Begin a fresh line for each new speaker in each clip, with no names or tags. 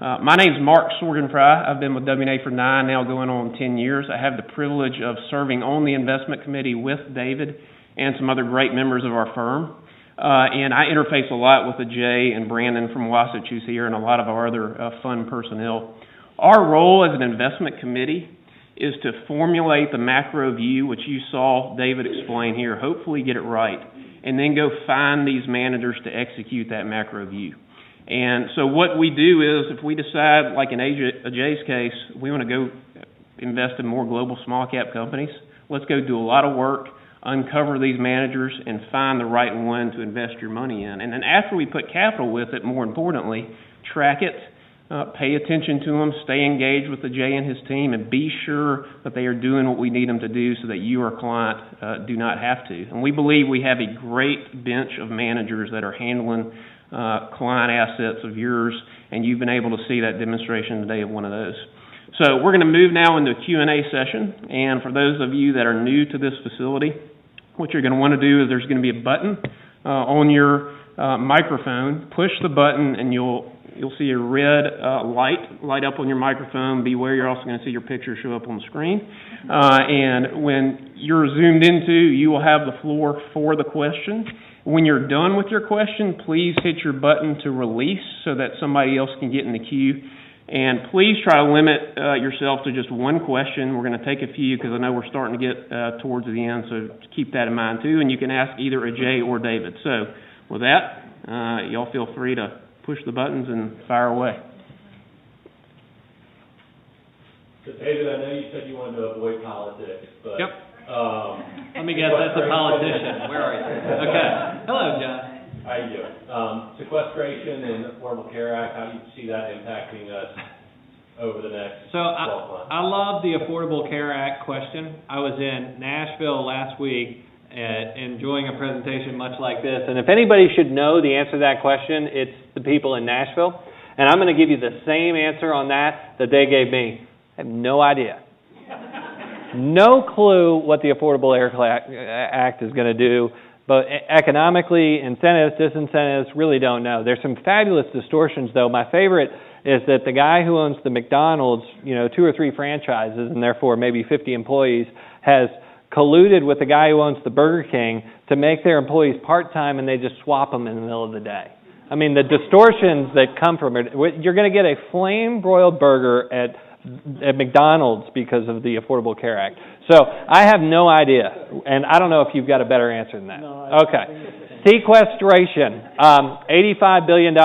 My name's Mark Sorgenfry. I've been with W&A for 9, now going on 10 years. I have the privilege of serving on the investment committee with David and some other great members of our firm. And I interface a lot with Jay and Brandon from Wasatch, who's here, and a lot of our other fund personnel. Our role as an investment committee is to formulate the macro view, which you saw David explain here, hopefully get it right, and then go find these managers to execute that macro view. And so what we do is, if we decide, like in Jay's case, we want to go invest in more global small cap companies, let's go do a lot of work, uncover these managers, and find the right one to invest your money in. And then after we put capital with it, more importantly, track it, pay attention to them, stay engaged with Jay and his team, and be sure that they are doing what we need them to do so that you, our client, do not have to. And we believe we have a great bench of managers that are handling client assets of yours, and you've been able to see that demonstration today of one of those. So we're going to move now into a Q&A session, and for those of you that are new to this facility, what you're going to want to do is there's going to be a button on your microphone. Push the button, and you'll see a red light up on your microphone. Beware, you're also going to see your picture show up on the screen. And when you're zoomed into, you will have the floor for the question. When you're done with your question, please hit your button to release so that somebody else can get in the queue. And please try to limit yourself to just one question. We're going to take a few because I know we're starting to get towards the end, so keep that in mind too. And you can ask either Jay or David. So with that, y'all feel free to push the buttons and fire away.
So David, I know you said you wanted to avoid politics, but...
Yep. Let me guess, that's a politician. Where are you? Okay. Hello, John.
How you doing? Sequestration and the Affordable Care Act, how do you see that impacting us over the next 12 months?
I love the Affordable Care Act question. I was in Nashville last week enjoying a presentation much like this. And if anybody should know the answer to that question, it's the people in Nashville. And I'm going to give you the same answer on that they gave me. I have no idea. No clue what the Affordable Care Act is going to do. But economically, incentives, disincentives, really don't know. There's some fabulous distortions, though. My favorite is that the guy who owns the McDonald's, 2 or 3 franchises, and therefore maybe 50 employees, has colluded with the guy who owns the Burger King to make their employees part-time, and they just swap them in the middle of the day. I mean, the distortions that come from it, you're going to get a flame-broiled burger at McDonald's because of the Affordable Care Act. So I have no idea, and I don't know if you've got a better answer than that.
No,
okay. Sequestration, $85 billion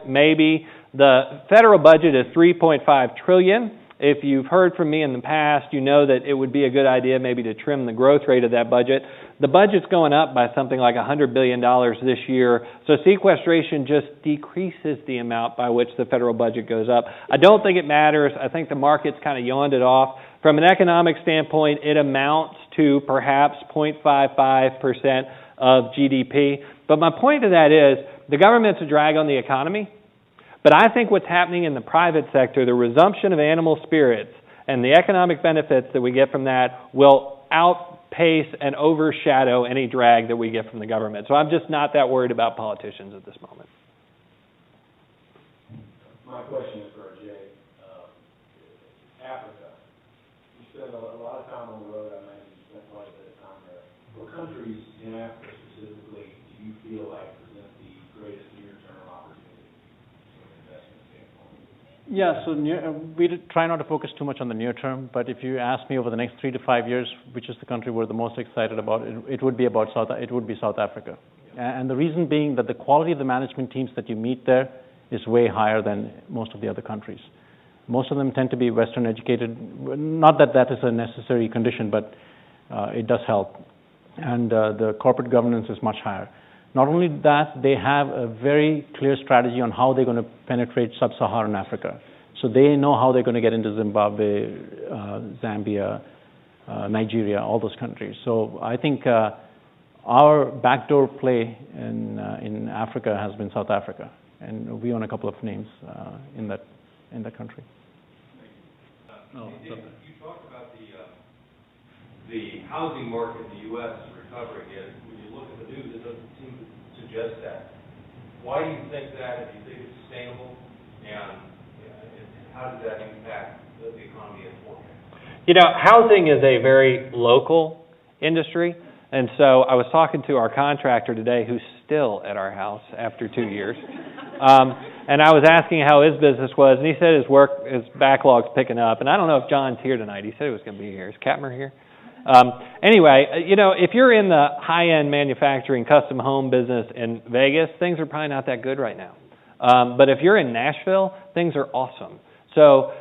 maybe. The federal budget is $3.5 trillion. If you've heard from me in the past, you know that it would be a good idea maybe to trim the growth rate of that budget. The budget's going up by something like $100 billion this year, so sequestration just decreases the amount by which the federal budget goes up. I don't think it matters. I think the market's kind of yawned it off. From an economic standpoint, it amounts to perhaps 0.55% of GDP. But my point to that is the government's a drag on the economy. But I think what's happening in the private sector, the resumption of animal spirits and the economic benefits that we get from that will outpace and overshadow any drag that we get from the government. So I'm just not that worried about politicians at this moment.
My question is for Jay. Africa. You spend a lot of time on the road. I imagine you spent quite a bit of time there. What countries in Africa specifically do you feel like present the greatest near-term opportunity from an investment standpoint?
Yeah, so we try not to focus too much on the near term, but if you ask me over the next 3 to 5 years, which is the country we're the most excited about, it would be South Africa. And the reason being that the quality of the management teams that you meet there is way higher than most of the other countries. Most of them tend to be Western educated. Not that that is a necessary condition, but it does help. And the corporate governance is much higher. Not only that, they have a very clear strategy on how they're going to penetrate sub-Saharan Africa. So they know how they're going to get into Zimbabwe, Zambia, Nigeria, all those countries. So I think our backdoor play in Africa has been South Africa, and we own a couple of names in that country.
You talked about the housing market in the U.S. is recovering. Yet when you look at the news, it doesn't seem to suggest that. Why do you think that? Do you think it's sustainable? And how does that impact the economy as a whole?
You know, housing is a very local industry, and so I was talking to our contractor today who's still at our house after 2 years, and I was asking how his business was, and he said his backlog's picking up, and I don't know if John's here tonight. He said he was going to be here. Is Capmer here? Anyway, you know, if you're in the high-end manufacturing custom home business in Vegas, things are probably not that good right now. But if you're in Nashville, things are awesome. So,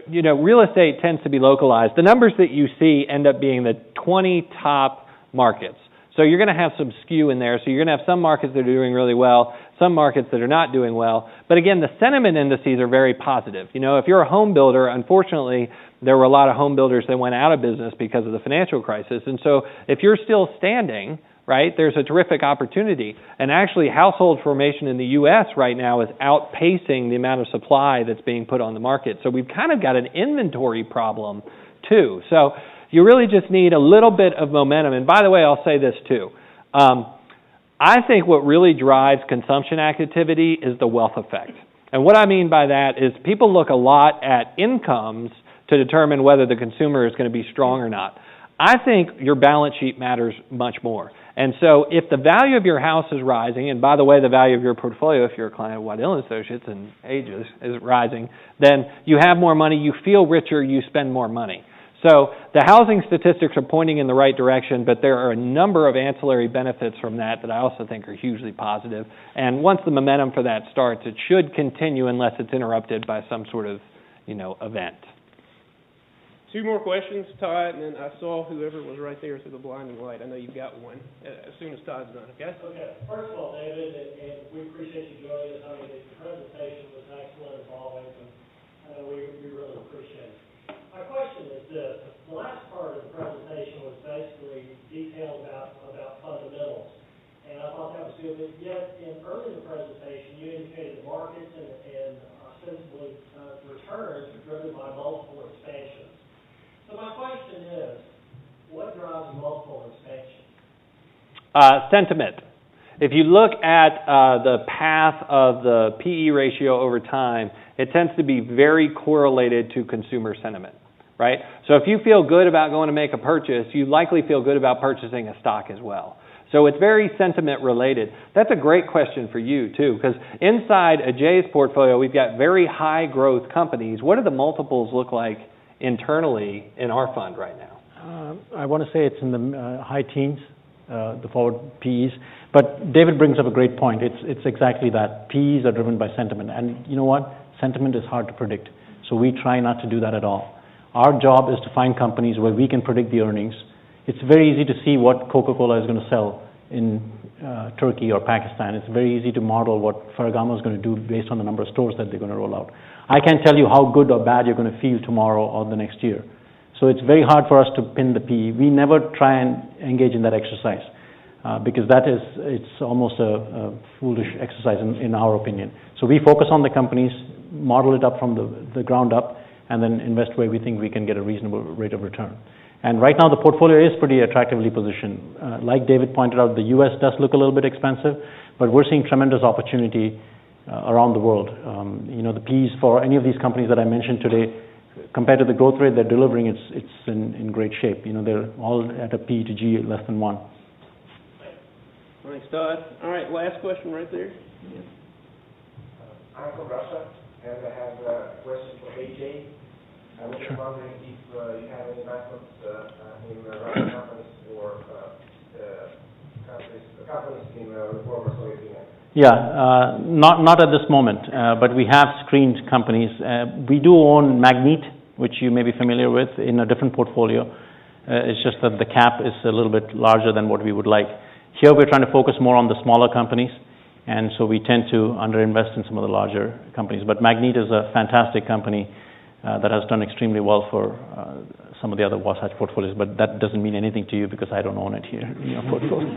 you know, real estate tends to be localized. The numbers that you see end up being the 20 top markets. So you're going to have some skew in there. So you're going to have some markets that are doing really well, some markets that are not doing well. But again, the sentiment indices are very positive. You know, if you're a home builder, unfortunately, there were a lot of home builders that went out of business because of the financial crisis. And so if you're still standing, right, there's a terrific opportunity. And actually, household formation in the U.S. right now is outpacing the amount of supply that's being put on the market. So we've kind of got an inventory problem, too. So you really just need a little bit of momentum. And by the way, I'll say this, too. I think what really drives consumption activity is the wealth effect. And what I mean by that is people look a lot at incomes to determine whether the consumer is going to be strong or not. I think your balance sheet matters much more. And so if the value of your house is rising, and by the way, the value of your portfolio, if you're a client of Waddell & Associates and ages, is rising, then you have more money, you feel richer, you spend more money. So the housing statistics are pointing in the right direction, but there are a number of ancillary benefits from that I also think are hugely positive. And once the momentum for that starts, it should continue unless it's interrupted by some sort of, you know, event.
2 more questions, Todd, and then I saw whoever was right there through the blinding light. I know you've got one as soon as Todd's done, okay?
Okay. First of all, David, and we appreciate you joining us. I mean, the presentation was excellent as always, and we really appreciate it. My question is this. The last part of the presentation was basically detailed about fundamentals, and I thought that was good. But yet, early in the presentation, you indicated the markets and ostensibly returns are driven by multiple expansions. So my question is, what drives multiple expansion?
Sentiment. If you look at the path of the PE ratio over time, it tends to be very correlated to consumer sentiment, right? So if you feel good about going to make a purchase, you likely feel good about purchasing a stock as well. So it's very sentiment related. That's a great question for you, too, because inside Ajay's portfolio, we've got very high growth companies. What do the multiples look like internally in our fund right now?
I want to say it's in the high teens, the forward PEs. But David brings up a great point. It's exactly that. PEs are driven by sentiment. And you know what? Sentiment is hard to predict. So we try not to do that at all. Our job is to find companies where we can predict the earnings. It's very easy to see what Coca-Cola is going to sell in Turkey or Pakistan. It's very easy to model what Ferragamo is going to do based on the number of stores that they're going to roll out. I can't tell you how good or bad you're going to feel tomorrow or the next year. So it's very hard for us to pin the PE. We never try and engage in that exercise because it's almost a foolish exercise in our opinion. So we focus on the companies, model it up from the ground up, and then invest where we think we can get a reasonable rate of return. And right now the portfolio is pretty attractively positioned. Like David pointed out, the U.S. does look a little bit expensive, but we're seeing tremendous opportunity around the world. You know, the P's for any of these companies that I mentioned today, compared to the growth rate they're delivering, it's in great shape. You know, they're all at a P to G less than 1.
Thanks, Todd. All right, last question right there.
I'm from Russia, and I have a question for AJ. I was just wondering if you have any investments in Russian companies or companies in the former Soviet Union.
Yeah, not at this moment, but we have screened companies. We do own Magnet, which you may be familiar with, in a different portfolio. It's just that the cap is a little bit larger than what we would like. Here we're trying to focus more on the smaller companies, and so we tend to underinvest in some of the larger companies. But Magnet is a fantastic company that has done extremely well for some of the other Wasatch portfolios, but that doesn't mean anything to you because I don't own it here in your portfolio.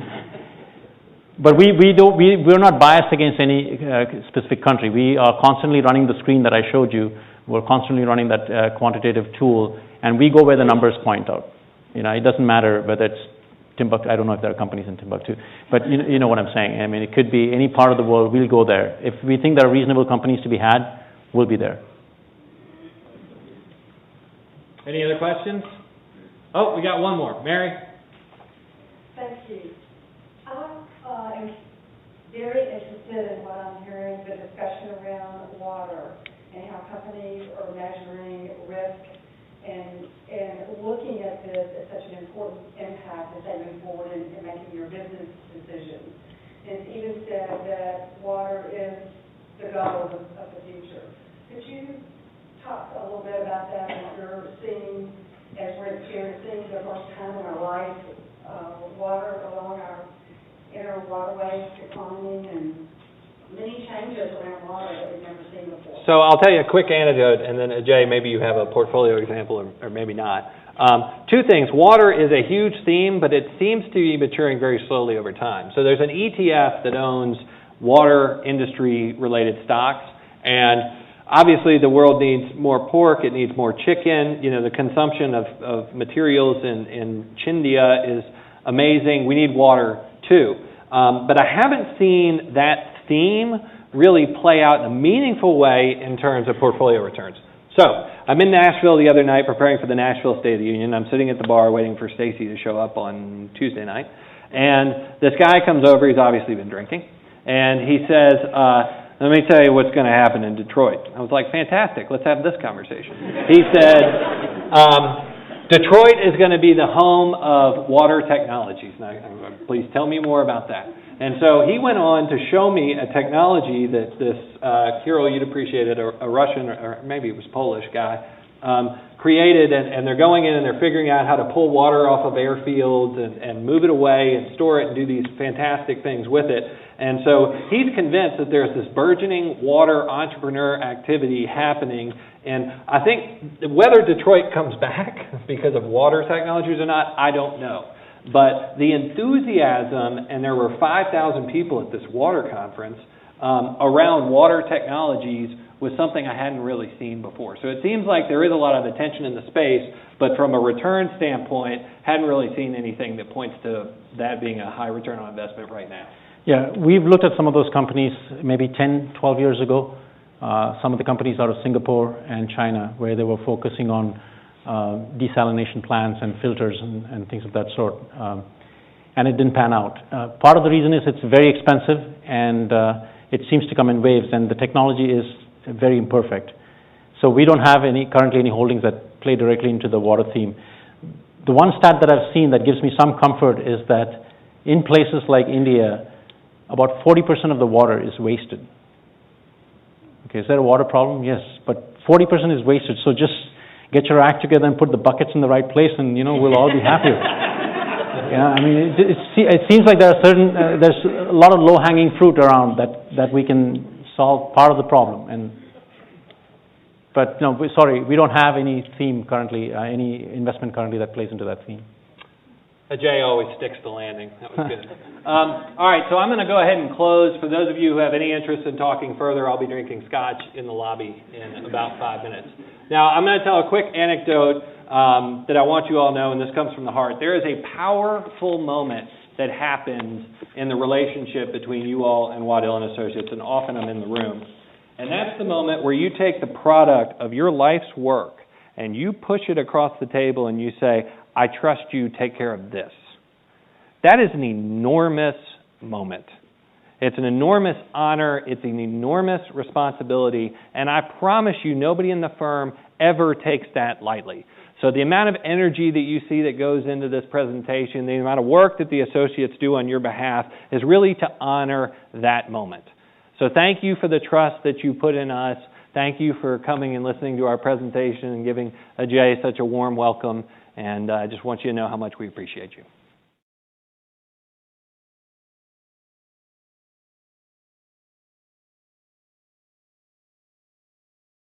But we're not biased against any specific country. We are constantly running the screen that I showed you. We're constantly running that quantitative tool, and we go where the numbers point out. You know, it doesn't matter whether it's Timbuktu. I don't know if there are companies in Timbuktu, but you know what I'm saying. I mean, it could be any part of the world. We'll go there. If we think there are reasonable companies to be had, we'll be there.
Any other questions? Oh, we got one more. Mary?
Thank you. I am very interested in what I'm hearing, the discussion around water and how companies are measuring risk and looking at this as such an important impact as they move forward in making your business decisions. And it's even said that water is the goal of the future. Could you talk a little bit about that, what you're seeing as we're experiencing the first time in our life, water along our inner waterways declining and many changes around water that we've never seen before?
So I'll tell you a quick anecdote, and then Jay, maybe you have a portfolio example or maybe not. Two things. Water is a huge theme, but it seems to be maturing very slowly over time. So there's an ETF that owns water industry-related stocks, and obviously the world needs more pork, it needs more chicken. You know, the consumption of materials in Chindia is amazing. We need water too. But I haven't seen that theme really play out in a meaningful way in terms of portfolio returns. So I'm in Nashville the other night preparing for the Nashville State of the Union. I'm sitting at the bar waiting for Stacy to show up on Tuesday night. And this guy comes over, he's obviously been drinking, and he says, let me tell you what's going to happen in Detroit. I was like, fantastic, let's have this conversation. He said, Detroit is going to be the home of water technologies. Now, please tell me more about that. And so he went on to show me a technology that this, Kirill, you'd appreciate it, a Russian, or maybe it was Polish guy, created, and they're going in and they're figuring out how to pull water off of airfields and move it away and store it and do these fantastic things with it. And so he's convinced that there's this burgeoning water entrepreneur activity happening. And I think whether Detroit comes back because of water technologies or not, I don't know. But the enthusiasm, and there were 5,000 people at this water conference around water technologies, was something I hadn't really seen before. So it seems like there is a lot of attention in the space, but from a return standpoint, hadn't really seen anything that points to that being a high return on investment right now.
Yeah, we've looked at some of those companies maybe 10, 12 years ago. Some of the companies out of Singapore and China, where they were focusing on desalination plants and filters and things of that sort. And it didn't pan out. Part of the reason is it's very expensive, and it seems to come in waves, and the technology is very imperfect. So we don't have currently any holdings that play directly into the water theme. The one stat that I've seen that gives me some comfort is that in places like India, about 40% of the water is wasted. Okay, is that a water problem? Yes, but 40% is wasted. So just get your act together and put the buckets in the right place, and we'll all be happier. Yeah, I mean, it seems like there's a lot of low-hanging fruit around that we can solve part of the problem. But no, sorry, we don't have any theme currently, any investment currently that plays into that theme.
Jay always sticks the landing. That was good. All right, so I'm going to go ahead and close. For those of you who have any interest in talking further, I'll be drinking scotch in the lobby in about 5 minutes. Now, I'm going to tell a quick anecdote that I want you all to know, and this comes from the heart. There is a powerful moment that happens in the relationship between you all and Waddell and Associates, and often I'm in the room. And that's the moment where you take the product of your life's work and you push it across the table and you say, I trust you, take care of this. That is an enormous moment. It's an enormous honor. It's an enormous responsibility. And I promise you, nobody in the firm ever takes that lightly. So the amount of energy that you see that goes into this presentation, the amount of work that the associates do on your behalf is really to honor that moment. So thank you for the trust that you put in us. Thank you for coming and listening to our presentation and giving Ajay such a warm welcome. And I just want you to know how much we appreciate you.